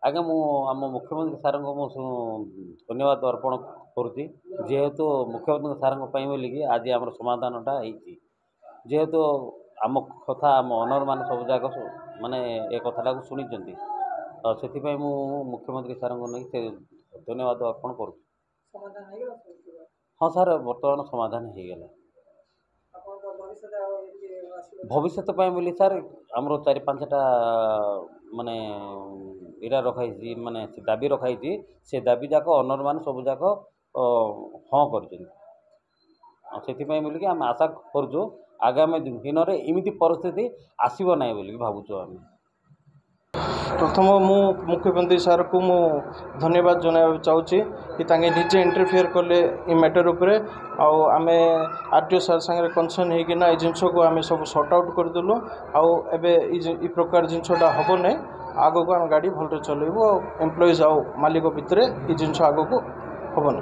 आज्ञा मु आम मुख्यमंत्री सार को धन्यवाद अर्पण करुँची जेहेतु मुख्यमंत्री सार बोलिकी आज आम समाधानटा जेहेतु आम कथा आम ऑनर मान सब जाक माने ए कथाटा शुणी से मुख्यमंत्री सार को नहीं धन्यवाद अर्पण कर। हाँ सर बर्तमान समाधान हो गला भविष्य बोली सर आमर 4-5टा माने इरा रखाई माने दाबी रखाई से दाबी जाक ऑनर मान सब जाक हाँ कर बोलिकी आम आशा करूँ आगामी दिन में एमती परिस्थिति आसब ना बोलिकी भावुँ आम। प्रथम मु मुख्यमंत्री सार को मु धन्यवाद जनाया चाहूँगी कि तांगे निजे इंटरफेयर कले इ मैटर उपरे आमे आरटीओ सार संगे कनसर्न होना ये जिनस को आम सब सॉर्ट आउट करदेलु आई प्रकार जिनसटा हम ना आग को आम गाड़ी भलरे चलू एम्प्लॉइज आउ मालिक भितर ये जिनस आग को हम ना।